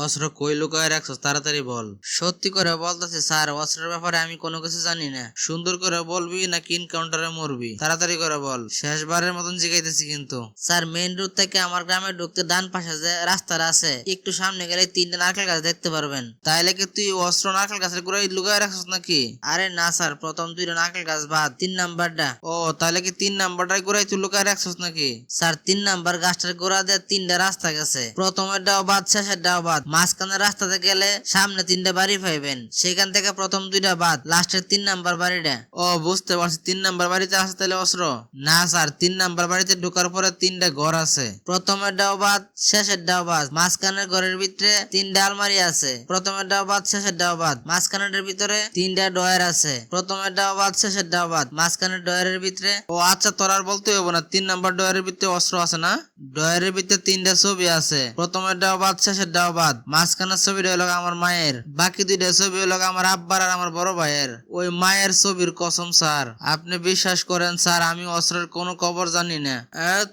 অস্ত্র কই লুকায় রাখছস তাড়াতাড়ি বল। সত্যি করে বলতেছি স্যার, অস্ত্রের ব্যাপারে আমি কোনো কিছু জানি না। সুন্দর করে বলবি নাকি ইনকাউন্টারে মরবি, তাড়াতাড়ি করে বল। শেষবারের মতন জিগাইতেছি কিন্তু। স্যার, মেইন রোড থেকে আমার গ্রামে ঢুকতে ডান পাশে যে রাস্তাটা আছে, একটু সামনে গেলে 3টা নারকেল গাছ দেখতে পারবেন। তাইলে কি তুই অস্ত্র নারকেল গাছের গোড়ায় লুকায় রাখছস নাকি? আরে না স্যার, প্রথম 2টা নারকেল গাছ বাদ 3 নাম্বারটা। ও তাহলে কি 3 নাম্বারটাই গোড়ায় তুই লুকায় রাখছস নাকি? স্যার, 3 নাম্বার গাছটার গোড়া দিয়ে 3টা রাস্তা গেছে। প্রথমেরটাও বাদ, শেষেরটাও বাদ। মাঝখানের রাস্তাতে গেলে সামনে 3টা বাড়ি পাইবেন, সেখান থেকে প্রথম 2টা বাদ, লাস্টের 3 নাম্বার বাড়িটা। ও বুঝতে পারছি, 3 নাম্বার বাড়িতে আছে তাহলে অস্ত্র। না স্যার, 3 নাম্বার বাড়িতে ঢোকার পরে 3টা ঘর আছে। প্রথমেরটাও বাদ, শেষেরটাও বাদ। মাঝখানের ঘরের ভিতরে 3টা আলমারি আছে। প্রথমেরটাও বাদ, শেষেরটাও বাদ। মাঝখানের ভিতরে 3টা ডয়ার আছে। প্রথমেরটাও বাদ, শেষেরটাও বাদ। মাঝখানের ডয়ারের ভিতরে। ও আচ্ছা, তোর আর বলতে হবে না, 3 নাম্বার ডয়ারের ভিতরে অস্ত্র আছে না? ডয়ারের ভিতরে 3টা ছবি আছে। প্রথমেরটাও বাদ, শেষেরটাও বাদ। মাঝখানের ছবিটা হলো আমার মায়ের, বাকি 2টা ছবি হলো আমার আব্বার আর আমার বড় ভাইয়ের। ওই মায়ের ছবির কসম স্যার, আপনি বিশ্বাস করেন স্যার, আমি অস্ত্রের কোনো খবর জানি না।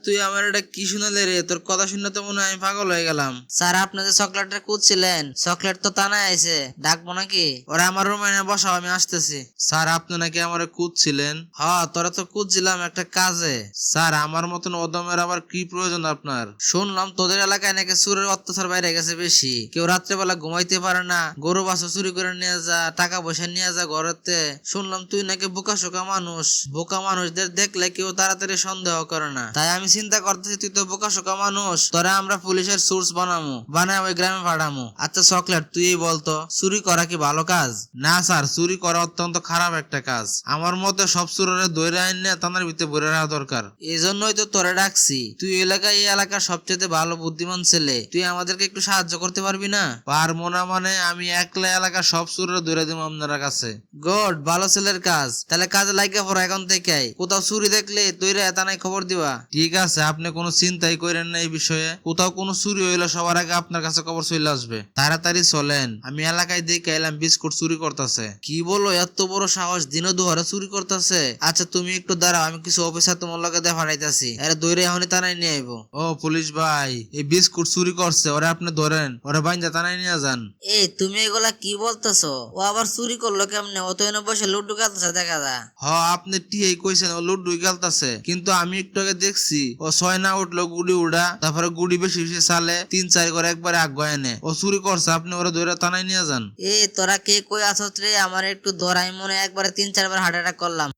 তুই আমার এটা কি শুনালে রে? তোর কথা শুনে তো মনে হয় আমি পাগল হয়ে গেলাম। স্যার, আপনি যে চকলেটটা খুঁজছিলেন, চকলেট তো টানায় আইছে, ডাকবো নাকি? ওরা আমার রুমে এনে বসাও, আমি আসতেছি। স্যার, আপনি নাকি আমারে খুঁজছিলেন? হ্যাঁ, তোরা তো খুঁজছিলাম একটা কাজে। স্যার, আমার মতন অদমের আবার কি প্রয়োজন আপনার? শুনলাম তোদের এলাকায় নাকি চুরের অত্যাচার বাইরে গেছে বেশি। কেউ রাত্রেবেলা ঘুমাইতে পারে না, গরু বাছুর চুরি করে নিয়ে যা, টাকা পয়সা নিয়ে যা ঘরেতে। শুনলাম তুই নাকি বোকা শোকা মানুষ। বোকা মানুষদের দেখলে কেউ তাড়াতাড়ি সন্দেহ করে না, তাই আমি চিন্তা করতেছি তুই তো বোকা শোকা মানুষ, তোরা আমরা পুলিশের সোর্স বানায় ওই গ্রামে পাঠামো। আচ্ছা চকলেট, তুই বলতো, চুরি করা কি ভালো কাজ? না স্যার, চুরি করা অত্যন্ত খারাপ একটা কাজ। আমার মতে সব চুরের দৈরা আইন নিয়ে থানার ভিতরে ভরে রাখা দরকার। এই জন্যই তো তোরে ডাকছি। তুই এই এলাকার সবচেয়ে ভালো বুদ্ধিমান ছেলে, তুই আমাদেরকে একটু সাহায্য করতে পারবি না? পারবো না মানে? আমি একলা এলাকার সব চুরের ধরে দিব আপনার কাছে। গুড, ভালো ছেলের কাজ। তাহলে কাজে লাগিয়ে পড়ো এখন থেকে। কোথাও চুরি দেখলে তুই থানায় খবর দিবা। ঠিক আছে, আপনি কোনো চিন্তাই করেন না এই বিষয়ে। কোথাও কোনো চুরি হইলে সবার আগে আপনার কাছে খবর চলে আসবে। তাড়াতাড়ি চলেন, আমি এলাকায় দেখে এলাম বিস্কুট চুরি করতেছে। কি বলো, এত বড় সাহস, দিনও দুহারে চুরি করতেছে? আচ্ছা তুমি একটু দাঁড়াও, আমি কিছু অফিসার তোমার লগে দেখা পাঠাইতাছি। আরে দৌড়ে এখনই থানায় নিয়ে আইবো। ও পুলিশ ভাই, এই বিস্কুট চুরি করছে, ওরে আপনি ধরেন, ওরে বাইন্দা থানায় নিয়ে যান। এই তুমি এগুলা কি বলতেছো? ও আবার চুরি করলো কেমনে? ও তো এনে বসে লুডু খেলতেছে দেখা যায়। হ, আপনি টিয়াই কইছেন ও লুডু খেলতেছে, কিন্তু আমি একটু আগে দেখছি ও 6 না উঠলো গুড়ি উড়া, তারপরে গুড়ি বেশি বেশি চালে 3-4 করে একবারে আগুয়া এনে ও চুরি করছে। আপনি ওরা ধরে থানায় নিয়ে যান। তোরা কে কই আছস রে? আমার একটু ধরাই মনে একবারে 3-4 বার হার্ট অ্যাটাক করলাম।